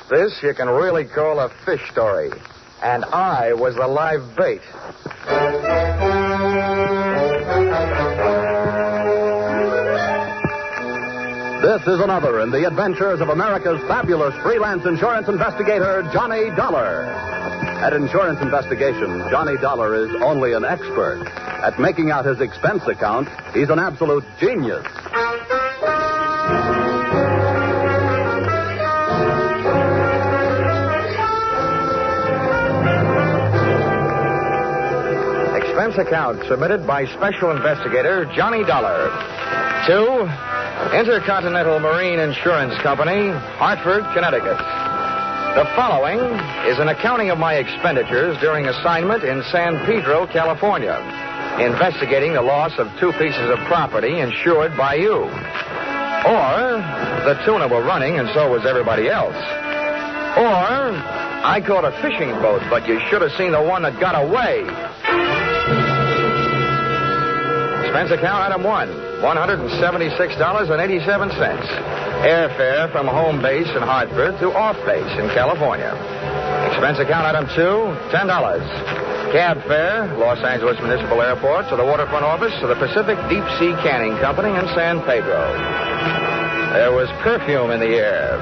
This you can really call a fish story. And I was the live bait. This is another in the adventures of America's fabulous freelance insurance investigator, Johnny Dollar. At insurance investigation, Johnny Dollar is only an expert. At making out his expense account, he's an absolute genius. Expense account submitted by Special Investigator Johnny Dollar to Intercontinental Marine Insurance Company, Hartford, Connecticut. The following is an accounting of my expenditures during assignment in San Pedro, California, investigating the loss of 2 pieces of property insured by you. Or the tuna were running and so was everybody else. Or I caught a fishing boat, but you should have seen the one that got away. Expense account item 1, $176.87. Airfare from home base in Hartford to off base in California. Expense account item 2, $10. Cab fare, Los Angeles Municipal Airport to the waterfront office of the Pacific Deep Sea Canning Company in San Pedro. There was perfume in the air.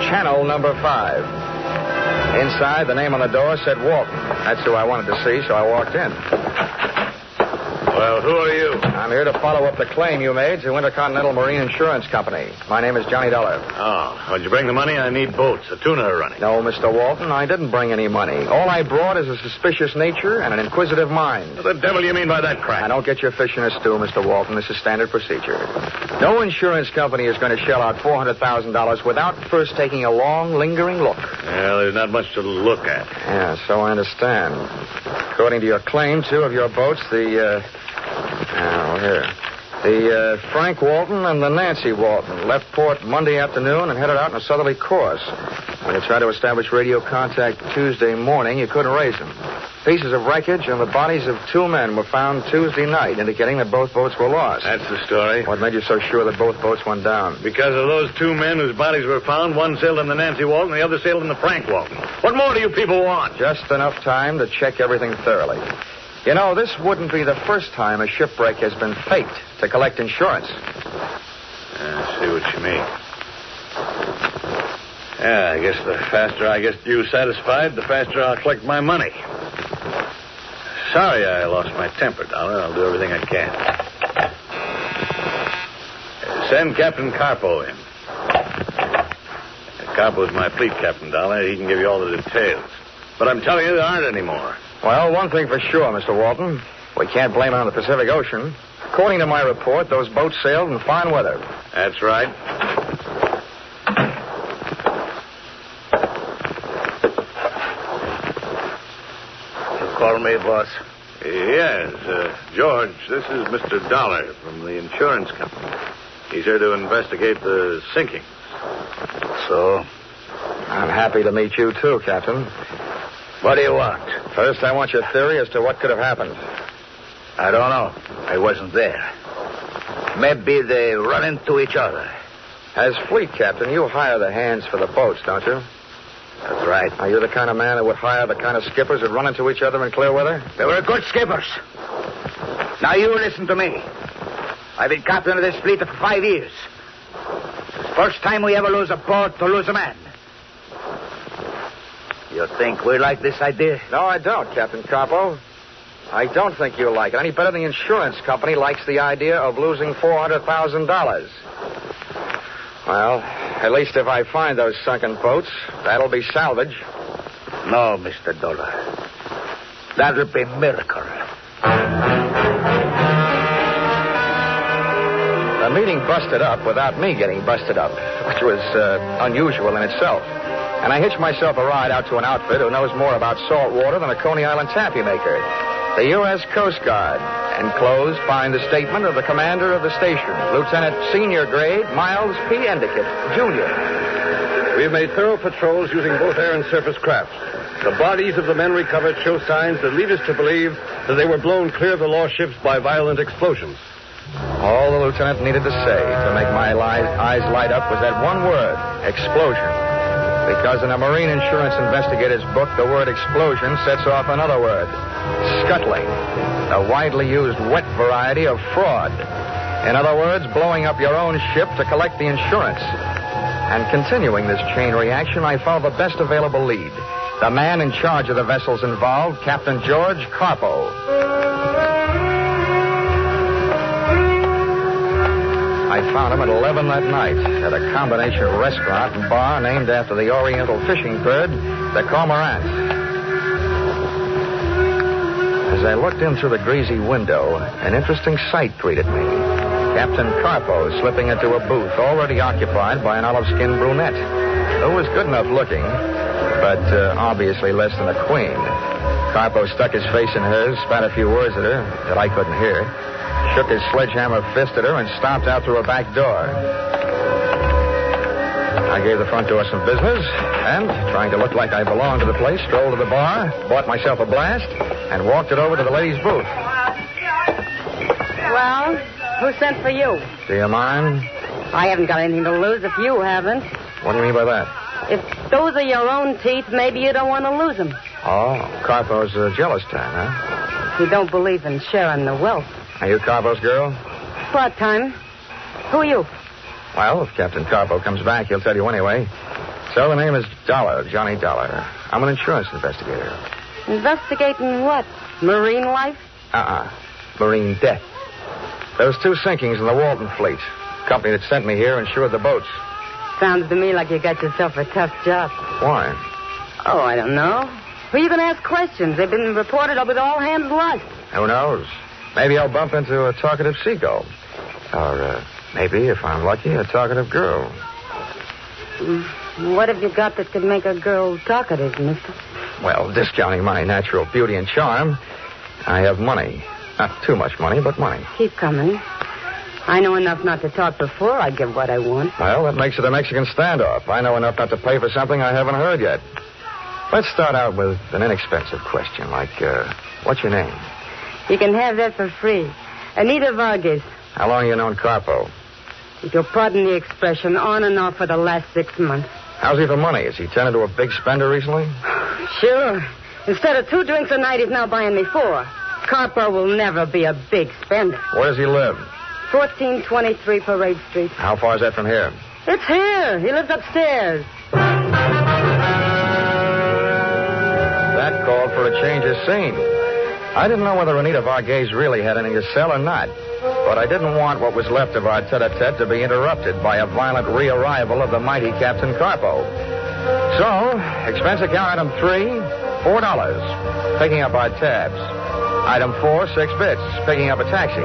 Channel number 5. Inside, the name on the door said Walton. That's who I wanted to see, so I walked in. Well, who are you? I'm here to follow up the claim you made to Intercontinental Marine Insurance Company. My name is Johnny Dollar. Oh, why'd you bring the money? I need boats. A tuna are running. No, Mr. Walton, I didn't bring any money. All I brought is a suspicious nature and an inquisitive mind. What the devil do you mean by that crap? Now, don't get your fish in a stew, Mr. Walton. This is standard procedure. No insurance company is going to shell out $400,000 without first taking a long, lingering look. Well, there's not much to look at. Yeah, so I understand. According to your claim, 2 of your boats, the Frank Walton and the Nancy Walton left port Monday afternoon and headed out on a southerly course. When you tried to establish radio contact Tuesday morning, you couldn't raise them. Pieces of wreckage and the bodies of 2 men were found Tuesday night, indicating that both boats were lost. That's the story. What made you so sure that both boats went down? Because of those 2 men whose bodies were found, one sailed in the Nancy Walton, the other sailed in the Frank Walton. What more do you people want? Just enough time to check everything thoroughly. You know, this wouldn't be the first time a shipwreck has been faked to collect insurance. I see what you mean. Yeah, I guess the faster I get you satisfied, the faster I'll collect my money. Sorry I lost my temper, Dollar. I'll do everything I can. Send Captain Carpo in. Carpo's my fleet captain, Dollar. He can give you all the details. But I'm telling you, there aren't any more. Well, one thing for sure, Mr. Walton. We can't blame it on the Pacific Ocean. According to my report, those boats sailed in fine weather. That's right. You call me, boss? Yes, George, this is Mr. Dollar from the insurance company. He's here to investigate the sinking. So? I'm happy to meet you, too, Captain. What do you want? First, I want your theory as to what could have happened. I don't know. I wasn't there. Maybe they run into each other. As fleet captain, you hire the hands for the boats, don't you? That's right. Are you the kind of man that would hire the kind of skippers that run into each other in clear weather? They were good skippers. Now you listen to me. I've been captain of this fleet for 5 years. It's the first time we ever lose a boat to lose a man. You think we like this idea? No, I don't, Captain Carpo. I don't think you like it any better than the insurance company likes the idea of losing $400,000. Well, at least if I find those sunken boats, that'll be salvage. No, Mr. Dollar. That'll be a miracle. The meeting busted up without me getting busted up, which was unusual in itself. And I hitched myself a ride out to an outfit who knows more about salt water than a Coney Island taffy maker. The U.S. Coast Guard. Enclosed find the statement of the commander of the station, Lieutenant Senior Grade Miles P. Endicott, Jr. We have made thorough patrols using both air and surface craft. The bodies of the men recovered show signs that lead us to believe that they were blown clear of the lost ships by violent explosions. All the lieutenant needed to say to make my eyes light up was that one word, explosion. Because in a marine insurance investigator's book, the word explosion sets off another word, scuttling, a widely used wet variety of fraud. In other words, blowing up your own ship to collect the insurance. And continuing this chain reaction, I followed the best available lead. The man in charge of the vessels involved, Captain George Carpo. I found him at 11 that night at a combination restaurant and bar named after the oriental fishing bird, the cormorant. As I looked in through the greasy window, an interesting sight greeted me. Captain Carpo slipping into a booth already occupied by an olive-skinned brunette who was good enough looking, but obviously less than a queen. Carpo stuck his face in hers, spat a few words at her that I couldn't hear, shook his sledgehammer fist at her, and stomped out through a back door. I gave the front door some business, and, trying to look like I belonged to the place, strolled to the bar, bought myself a blast, and walked it over to the ladies' booth. Well, who sent for you? Do you mind? I haven't got anything to lose if you haven't. What do you mean by that? If those are your own teeth, maybe you don't want to lose them. Oh, Carpo's a jealous type, huh? You don't believe in sharing the wealth. Are you Carpo's girl? Part-time. Who are you? Well, if Captain Carpo comes back, he'll tell you anyway. So the name is Dollar, Johnny Dollar. I'm an insurance investigator. Investigating what? Marine life? Marine death. There was 2 sinkings in the Walton fleet. The company that sent me here insured the boats. Sounds to me like you got yourself a tough job. Why? Oh, I don't know. Who are you going to ask questions? They've been reported up with all hands lost. Who knows? Maybe I'll bump into a talkative seagull. Or maybe, if I'm lucky, a talkative girl. What have you got that could make a girl talkative, mister? Well, discounting my natural beauty and charm, I have money. Not too much money, but money. Keep coming. I know enough not to talk before I give what I want. Well, that makes it a Mexican standoff. I know enough not to pay for something I haven't heard yet. Let's start out with an inexpensive question, like, what's your name? You can have that for free. Anita Vargas. How long have you known Carpo? If you'll pardon the expression, on and off for the last 6 months. How's he for money? Has he turned into a big spender recently? Sure. Instead of 2 drinks a night, he's now buying me 4. Carpo will never be a big spender. Where does he live? 1423 Parade Street. How far is that from here? It's here. He lives upstairs. That called for a change of scene. I didn't know whether Anita Vargas really had anything to sell or not, but I didn't want what was left of our tete-a-tete to be interrupted by a violent re-arrival of the mighty Captain Carpo. So, expense account item 3, $4, picking up our tabs. Item 4, 6 bits, picking up a taxi,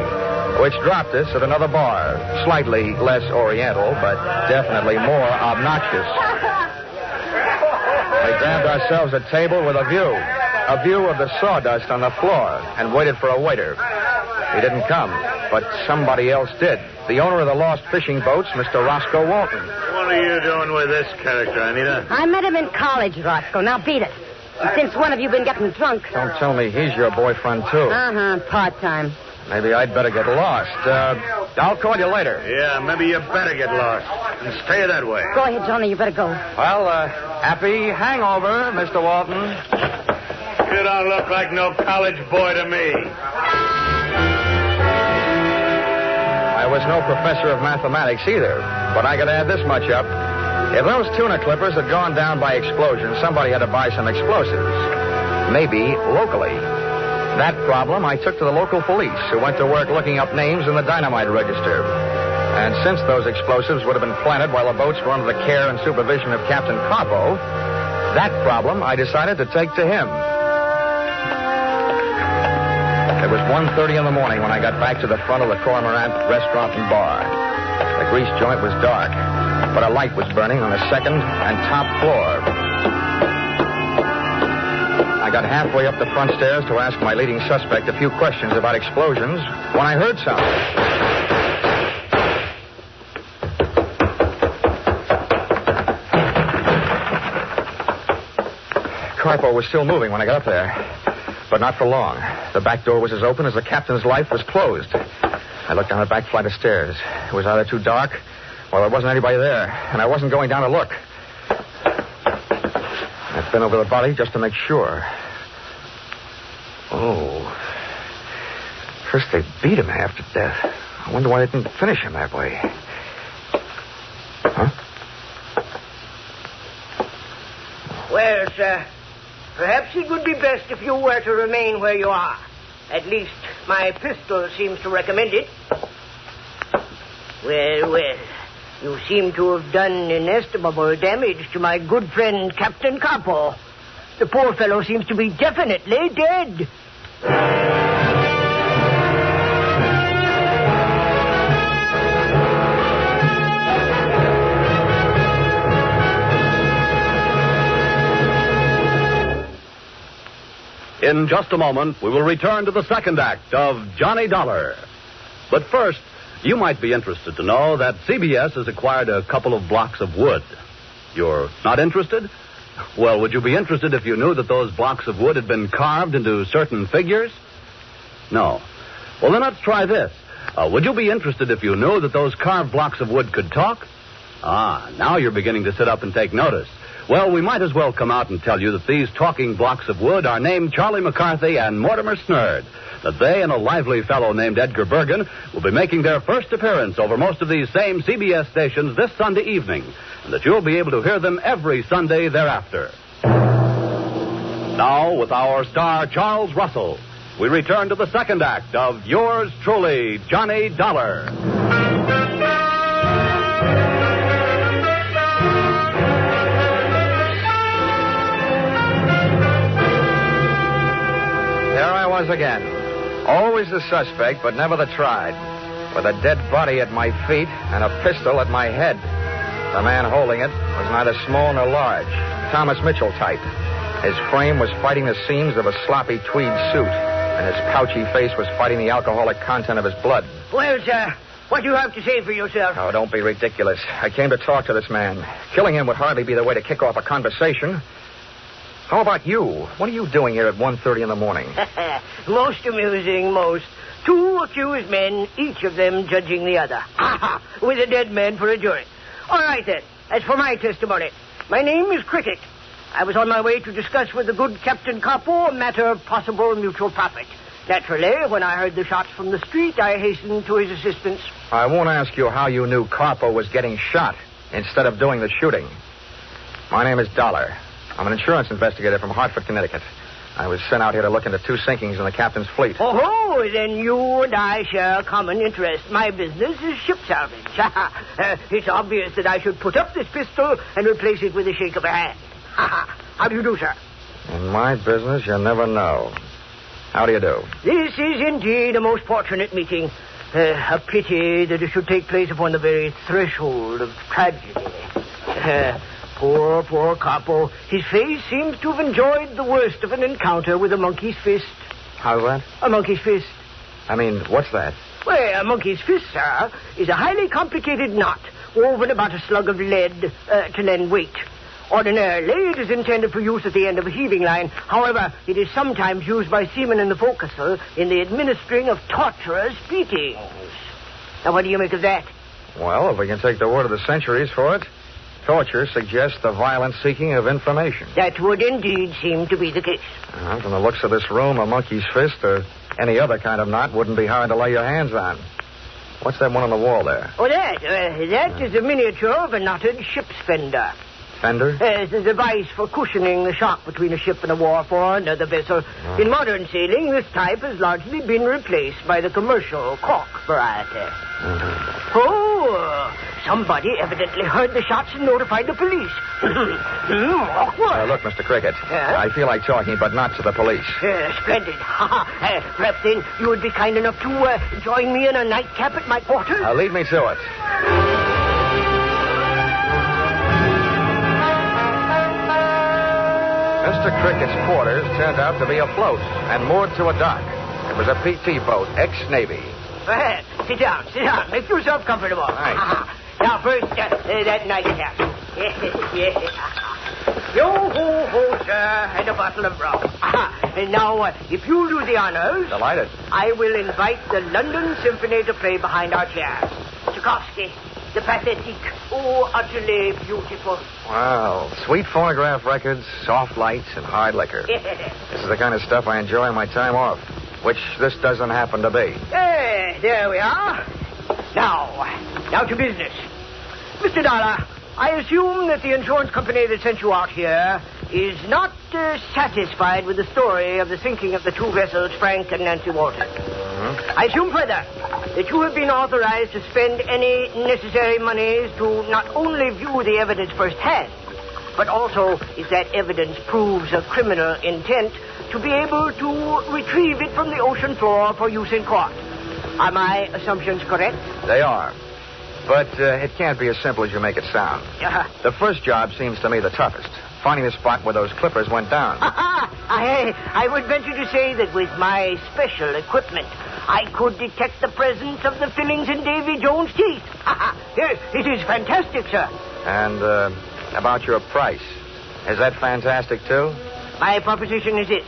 which dropped us at another bar, slightly less oriental, but definitely more obnoxious. We grabbed ourselves a table with a view of the sawdust on the floor, and waited for a waiter. He didn't come, but somebody else did. The owner of the lost fishing boats, Mr. Roscoe Walton. What are you doing with this character, Anita? I met him in college, Roscoe. Now beat it. And since when have you been getting drunk? Don't tell me he's your boyfriend, too. Part-time. Maybe I'd better get lost. I'll call you later. Yeah, maybe you better get lost. And stay that way. Go ahead, Johnny. You better go. Well, happy hangover, Mr. Walton. You don't look like no college boy to me. I was no professor of mathematics either, but I could add this much up. If those tuna clippers had gone down by explosion, somebody had to buy some explosives. Maybe locally. That problem I took to the local police, who went to work looking up names in the dynamite register. And since those explosives would have been planted while the boats were under the care and supervision of Captain Carpo, that problem I decided to take to him. It was 1:30 in the morning when I got back to the front of the Cormorant restaurant and bar. The grease joint was dark, but a light was burning on the second and top floor. I got halfway up the front stairs to ask my leading suspect a few questions about explosions when I heard something. Carpo was still moving when I got up there, but not for long. The back door was as open as the captain's life was closed. I looked down the back flight of stairs. It was either too dark or there wasn't anybody there, and I wasn't going down to look. been over the body just to make sure. Oh. First they beat him half to death. I wonder why they didn't finish him that way. Huh? Well, sir, perhaps it would be best if you were to remain where you are. At least my pistol seems to recommend it. Well, you seem to have done inestimable damage to my good friend Captain Capo. The poor fellow seems to be definitely dead. In just a moment, we will return to the second act of Johnny Dollar. But first, you might be interested to know that CBS has acquired a couple of blocks of wood. You're not interested? Well, would you be interested if you knew that those blocks of wood had been carved into certain figures? No. Well, then let's try this. Would you be interested if you knew that those carved blocks of wood could talk? Now you're beginning to sit up and take notice. Well, we might as well come out and tell you that these talking blocks of wood are named Charlie McCarthy and Mortimer Snerd. That they and a lively fellow named Edgar Bergen will be making their first appearance over most of these same CBS stations this Sunday evening, and that you'll be able to hear them every Sunday thereafter. Now, with our star Charles Russell, we return to the second act of Yours Truly, Johnny Dollar. Again. Always the suspect, but never the tried. With a dead body at my feet and a pistol at my head. The man holding it was neither small nor large. Thomas Mitchell type. His frame was fighting the seams of a sloppy tweed suit, and his pouchy face was fighting the alcoholic content of his blood. Well, sir, what do you have to say for yourself? Oh, don't be ridiculous. I came to talk to this man. Killing him would hardly be the way to kick off a conversation. How about you? What are you doing here at 1:30 in the morning? Most amusing, most. Two accused men, each of them judging the other. With a dead man for a jury. All right, then. As for my testimony, my name is Cricket. I was on my way to discuss with the good Captain Capo a matter of possible mutual profit. Naturally, when I heard the shots from the street, I hastened to his assistance. I won't ask you how you knew Capo was getting shot instead of doing the shooting. My name is Dollar. I'm an insurance investigator from Hartford, Connecticut. I was sent out here to look into two sinkings in the captain's fleet. Oh, then you and I share a common interest. My business is ship salvage. It's obvious that I should put up this pistol and replace it with a shake of a hand. How do you do, sir? In my business, you never know. How do you do? This is indeed a most fortunate meeting. A pity that it should take place upon the very threshold of tragedy. Poor Capo. His face seems to have enjoyed the worst of an encounter with a monkey's fist. How's that? A monkey's fist. I mean, what's that? Well, a monkey's fist, sir, is a highly complicated knot woven about a slug of lead to lend weight. Ordinarily, it is intended for use at the end of a heaving line. However, it is sometimes used by seamen in the forecastle in the administering of torturous beatings. Now, what do you make of that? Well, if we can take the word of the centuries for it, torture suggests the violent seeking of information. That would indeed seem to be the case. From the looks of this room, a monkey's fist or any other kind of knot wouldn't be hard to lay your hands on. What's that one on the wall there? Oh, that is a miniature of a knotted ship's fender. Fender? It's a device for cushioning the shock between a ship and a wharf or another vessel. In modern sailing, this type has largely been replaced by the commercial cork variety. Oh, somebody evidently heard the shots and notified the police. Awkward. Look, Mr. Cricket, Yeah? I feel like talking, but not to the police. Splendid. Perhaps then you would be kind enough to join me in a nightcap at my quarters? Lead me to it. Mr. Cricket's quarters turned out to be afloat and moored to a dock. It was a PT boat, ex-Navy. Sit down. Make yourself comfortable. Thanks. Now, first, that nightcap. Yes. Yo-ho-ho, sir, and a bottle of rum. And now, if you'll do the honors... Delighted. I will invite the London Symphony to play behind our chairs. Tchaikovsky, the Pathetique, Oh, utterly beautiful. Wow. Sweet phonograph records, soft lights, and hard liquor. This is the kind of stuff I enjoy on my time off, which this doesn't happen to be. There we are. Now to business. Mr. Dollar, I assume that the insurance company that sent you out here is not satisfied with the story of the sinking of the two vessels, Frank and Nancy Walton. Mm-hmm. I assume further that you have been authorized to spend any necessary monies to not only view the evidence firsthand, but also, if that evidence proves a criminal intent, to be able to retrieve it from the ocean floor for use in court. Are my assumptions correct? They are. But it can't be as simple as you make it sound. The first job seems to me the toughest. Finding the spot where those clippers went down. I would venture to say that with my special equipment, I could detect the presence of the fillings in Davy Jones' teeth. Yes, it is fantastic, sir. And about your price. Is that fantastic, too? My proposition is this.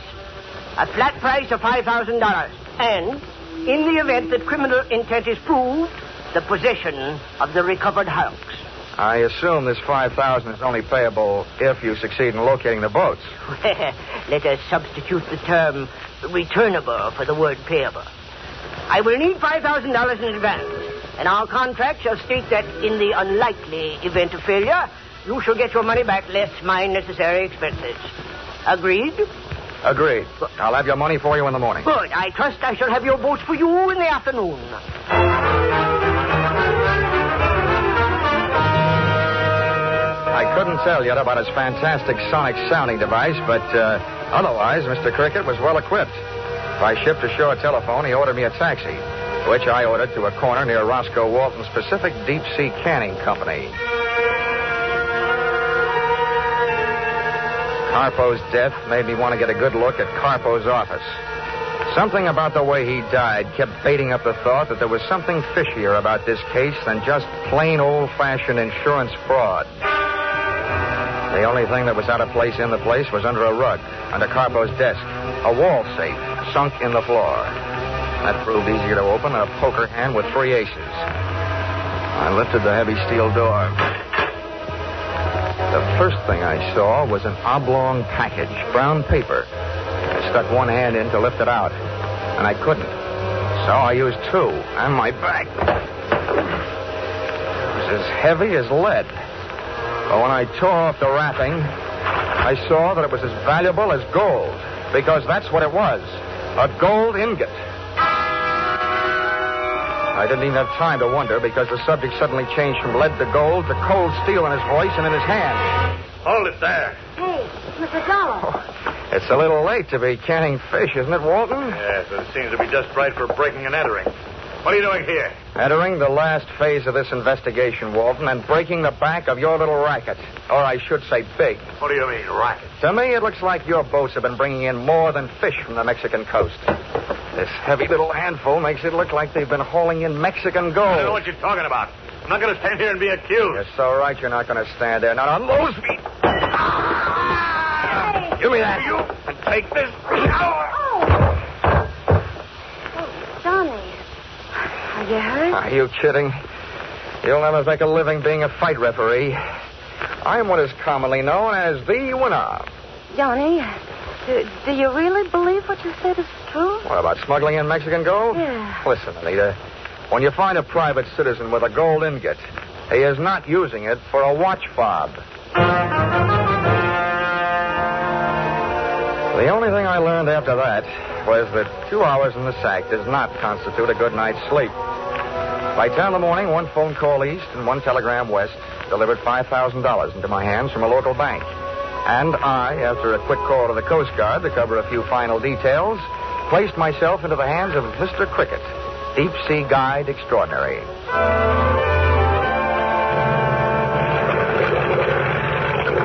A flat price of $5,000. And, in the event that criminal intent is proved, the possession of the recovered hulks. I assume this $5,000 is only payable if you succeed in locating the boats. Let us substitute the term returnable for the word payable. I will need $5,000 in advance, and our contract shall state that in the unlikely event of failure, you shall get your money back less my necessary expenses. Agreed? Agreed. I'll have your money for you in the morning. Good. I trust I shall have your boats for you in the afternoon. I couldn't tell yet about his fantastic sonic sounding device, but otherwise, Mr. Cricket was well equipped. By ship-to-shore telephone, he ordered me a taxi, which I ordered to a corner near Roscoe Walton's Pacific Deep Sea Canning Company. Carpo's death made me want to get a good look at Carpo's office. Something about the way he died kept baiting up the thought that there was something fishier about this case than just plain old-fashioned insurance fraud. The only thing that was out of place in the place was under a rug, under Carpo's desk, a wall safe sunk in the floor. That proved easier to open than a poker hand with 3 aces. I lifted the heavy steel door. The first thing I saw was an oblong package, brown paper. I stuck one hand in to lift it out, and I couldn't. So I used 2, and my back. It was as heavy as lead. But when I tore off the wrapping, I saw that it was as valuable as gold, because that's what it was, a gold ingot. I didn't even have time to wonder, because the subject suddenly changed from lead to gold to cold steel in his voice and in his hand. Hold it there. Hey, Mr. Dollar. Oh, it's a little late to be canning fish, isn't it, Walton? Yes, it seems to be just right for breaking and entering. What are you doing here? Entering the last phase of this investigation, Walton, and breaking the back of your little racket. Or I should say big. What do you mean, racket? To me, it looks like your boats have been bringing in more than fish from the Mexican coast. This heavy little handful makes it look like they've been hauling in Mexican gold. I don't know what you're talking about. I'm not going to stand here and be accused. You're so right you're not going to stand there. Not on those feet. Hey. Give me that. You and take this. Johnny. Are you hurt? Are you kidding? You'll never make a living being a fight referee. I'm what is commonly known as the winner. Johnny, do you really believe what you said is true? What about smuggling in Mexican gold? Yeah. Listen, Anita. When you find a private citizen with a gold ingot, he is not using it for a watch fob. The only thing I learned after that was that 2 hours in the sack does not constitute a good night's sleep. By 10 in the morning, 1 phone call east and 1 telegram west delivered $5,000 into my hands from a local bank. And I, after a quick call to the Coast Guard to cover a few final details, placed myself into the hands of Mr. Cricket, Deep Sea Guide Extraordinary.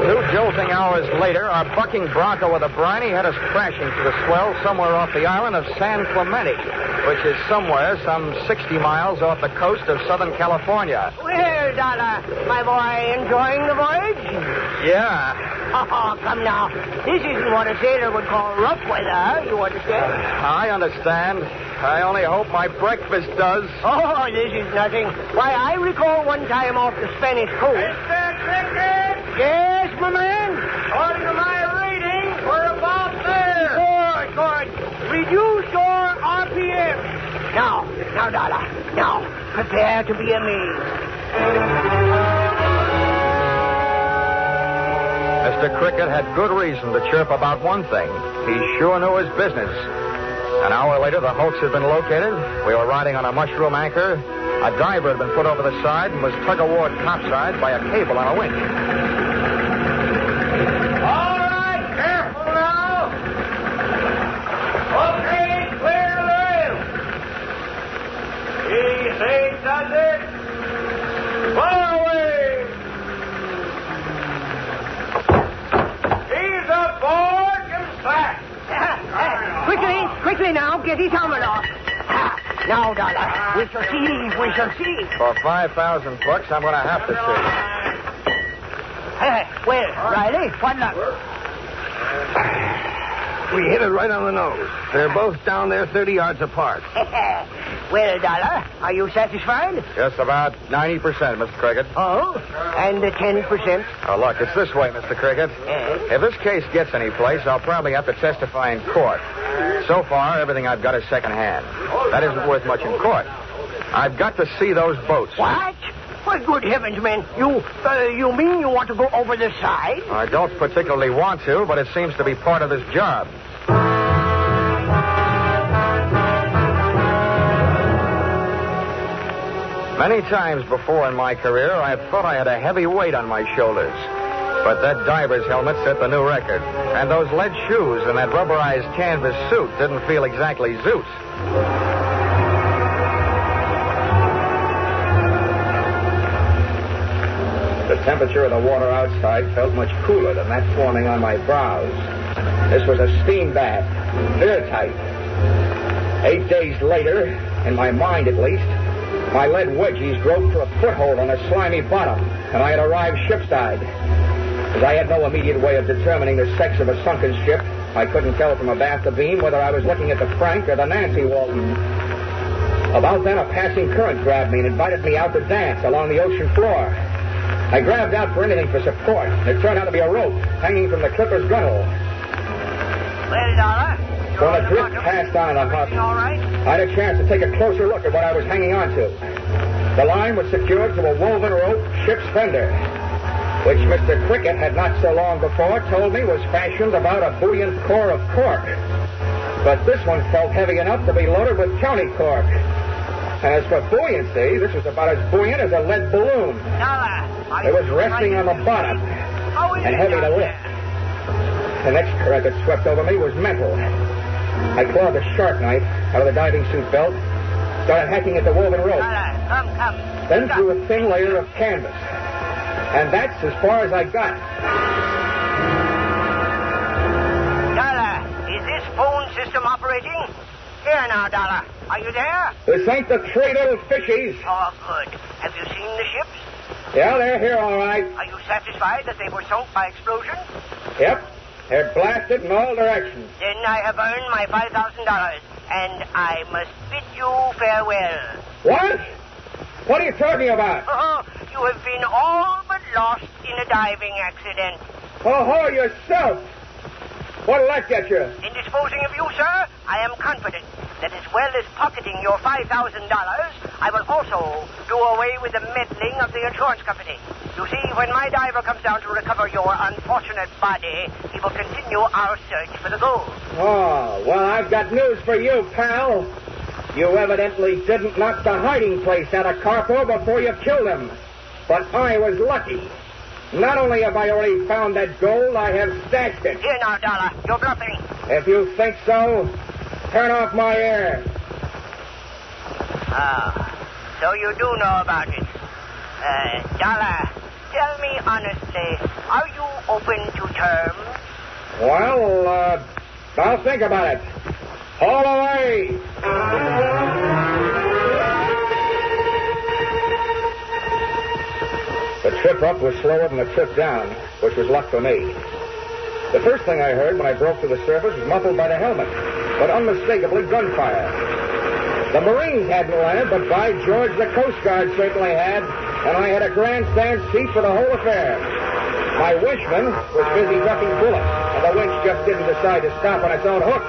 2 jolting hours later, our bucking Bronco with a briny had us crashing to the swell somewhere off the island of San Clemente, which is somewhere some 60 miles off the coast of Southern California. Well, Dollar, my boy, enjoying the voyage? Yeah. Oh, come now. This isn't what a sailor would call rough weather, you understand? I understand. I only hope my breakfast does. Oh, this is nothing. Why, I recall one time off the Spanish coast. Mr. Cricket! Yes, my man? According to my reading, we're about there. Good. Reduce your RPM. Now, Dollar. Now, prepare to be amazed. Mr. Cricket had good reason to chirp about one thing. He sure knew his business. An hour later, the hoax had been located. We were riding on a mushroom anchor. A diver had been put over the side and was tug-of-war topside by a cable on a winch. All right, careful now. Okay, clear the rail. Easy does it. Far away. He's aboard and back. Quickly now, get his helmet off. Now, Dollar, we shall see. For $5,000, I'm going to have to see. Well, Riley, what luck? We hit it right on the nose. They're both down there 30 yards apart. Well, Dollar, are you satisfied? Just about 90%, Mr. Cricket. Oh, and the 10%? Oh, look, it's this way, Mr. Cricket. If this case gets any place, I'll probably have to testify in court. So far, everything I've got is secondhand. That isn't worth much in court. I've got to see those boats. What? Why, good heavens, man. You mean you want to go over the side? I don't particularly want to, but it seems to be part of this job. Many times before in my career, I have thought I had a heavy weight on my shoulders. But that diver's helmet set the new record. And those lead shoes and that rubberized canvas suit didn't feel exactly zoot. The temperature of the water outside felt much cooler than that forming on my brows. This was a steam bath, airtight. 8 days later, in my mind at least, my lead wedgies groped for a foothold on a slimy bottom, and I had arrived shipside. As I had no immediate way of determining the sex of a sunken ship, I couldn't tell from abaft the beam whether I was looking at the Frank or the Nancy Walton. About then, a passing current grabbed me and invited me out to dance along the ocean floor. I grabbed out for anything for support, and it turned out to be a rope hanging from the clipper's gunwale. Well, Dollar, When the drift passed on the hut, all right? I had a chance to take a closer look at what I was hanging on to. The line was secured to a woven rope ship's fender, which Mr. Cricket had not so long before told me was fashioned about a buoyant core of cork. But this one felt heavy enough to be loaded with county cork. And as for buoyancy, this was about as buoyant as a lead balloon. It was resting on the bottom and heavy to lift. The next current that swept over me was mental. I clawed the shark knife out of the diving suit belt, started hacking at the woven rope, Come. then through a thin layer of canvas. And that's as far as I got. Dollar, is this phone system operating? Here now, Dollar. Are you there? This ain't the three little fishies. Oh, good. Have you seen the ships? Yeah, they're here all right. Are you satisfied that they were sunk by explosion? Yep, they're blasted in all directions. Then I have earned my $5,000, and I must bid you farewell. What? What are you talking about? Oh, you have been all but lost in a diving accident. Oh, yourself. What'll that get you? In disposing of you, sir, I am confident that as well as pocketing your $5,000, I will also do away with the meddling of the insurance company. You see, when my diver comes down to recover your unfortunate body, he will continue our search for the gold. Oh, well, I've got news for you, pal. You evidently didn't knock the hiding place out of Carpo before you killed him. But I was lucky. Not only have I already found that gold, I have stashed it. Here now, Dollar, you're bluffing. If you think so, turn off my air. Ah, so you do know about it. Dollar, tell me honestly, are you open to terms? Well, I'll think about it. All away! The trip up was slower than the trip down, which was luck for me. The first thing I heard when I broke to the surface was muffled by the helmet, but unmistakably gunfire. The Marines hadn't landed, but by George, the Coast Guard certainly had, and I had a grandstand seat for the whole affair. My winchman was busy ducking bullets, and the winch just didn't decide to stop on its own hook.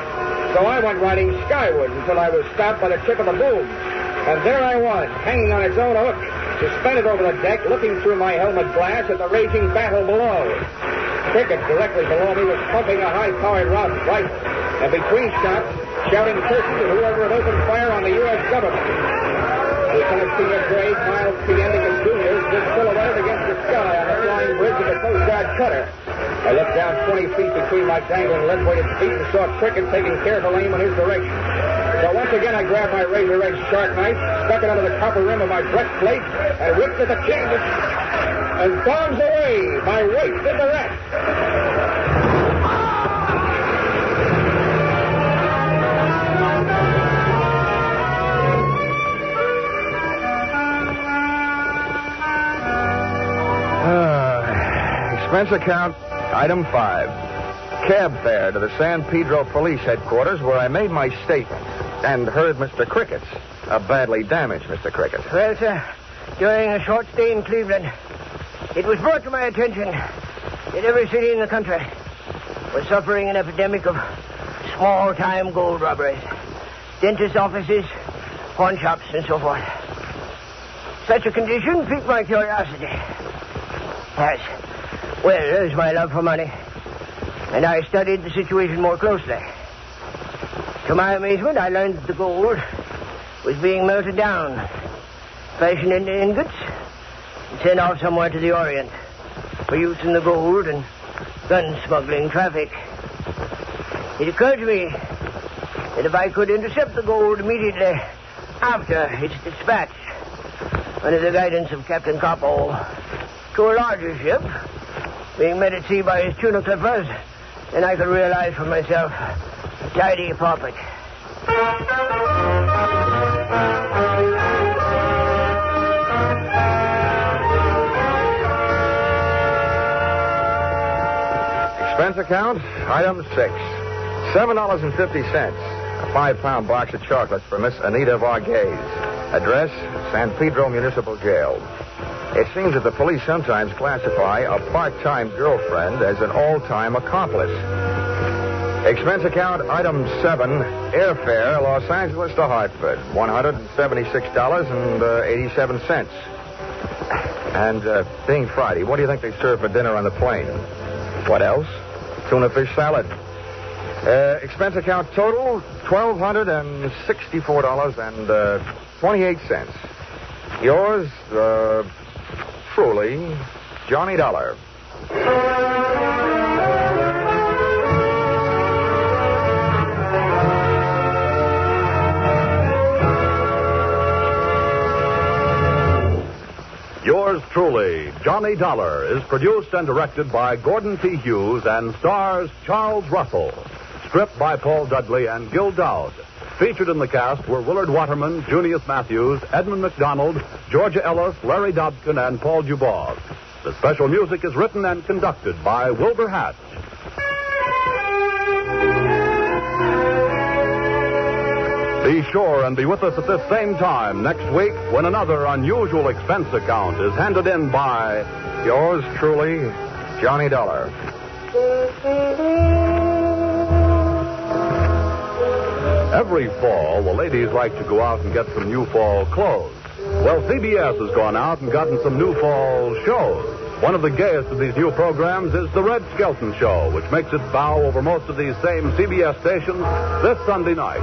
So I went riding skyward until I was stopped by the tip of the boom. And there I was, hanging on its own hook, suspended over the deck, looking through my helmet glass at the raging battle below. Cricket directly below me was pumping a high-powered rifle, and between shots, shouting curses at whoever had opened fire on the U.S. government. Lieutenant Senior Grade, Miles P. Endigan Jr. stood silhouetted against the sky on the flying bridge of the Coast Guard cutter. I looked down 20 feet between my dangling lead-weighted feet and saw Cricket taking careful aim in his direction. So once again, I grabbed my razor-edged sharp knife, stuck it under the copper rim of my breastplate, and whipped at the canvas. And bombs away! My weight did the rest. Expense account, item 5. Cab fare to the San Pedro Police Headquarters, where I made my statement and heard Mr. Crickett's. Badly damaged, Mr. Cricket. Well, sir, during a short stay in Cleveland, it was brought to my attention that every city in the country was suffering an epidemic of small-time gold robberies. Dentist offices, pawn shops, and so forth. Such a condition piqued my curiosity. Yes. Well, there's my love for money. And I studied the situation more closely. To my amazement, I learned that the gold was being melted down, fashioned into ingots, and sent off somewhere to the Orient for use in the gold and gun smuggling traffic. It occurred to me that if I could intercept the gold immediately after its dispatch, under the guidance of Captain Coppo, to a larger ship, being met at sea by his tuna clippers, then I could realize for myself a tidy profit. Expense account, item 6. $7.50. A 5-pound box of chocolates for Miss Anita Varghese. Address, San Pedro Municipal Jail. It seems that the police sometimes classify a part-time girlfriend as an all-time accomplice. Expense account, item 7, airfare, Los Angeles to Hartford, $176.87. And being Friday, what do you think they serve for dinner on the plane? What else? Tuna fish salad. Expense account total, $1,264.28. Yours, truly, Johnny Dollar. Yours truly, Johnny Dollar, is produced and directed by Gordon P. Hughes and stars Charles Russell. Script by Paul Dudley and Gil Dowd. Featured in the cast were Willard Waterman, Junius Matthews, Edmund McDonald, Georgia Ellis, Larry Dobkin, and Paul Dubois. The special music is written and conducted by Wilbur Hatch. Be sure and be with us at this same time next week when another unusual expense account is handed in by Yours truly, Johnny Dollar. Every fall, the ladies like to go out and get some new fall clothes. Well, CBS has gone out and gotten some new fall shows. One of the gayest of these new programs is The Red Skelton Show, which makes its bow over most of these same CBS stations this Sunday night.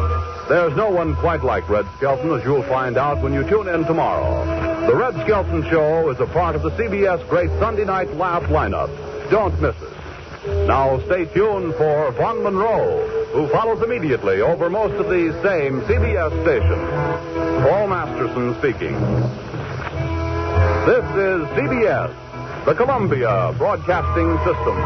There's no one quite like Red Skelton, as you'll find out when you tune in tomorrow. The Red Skelton Show is a part of the CBS Great Sunday Night Laugh lineup. Don't miss it. Now stay tuned for Vaughn Monroe, who follows immediately over most of these same CBS stations. Paul Masterson speaking. This is CBS, the Columbia Broadcasting System.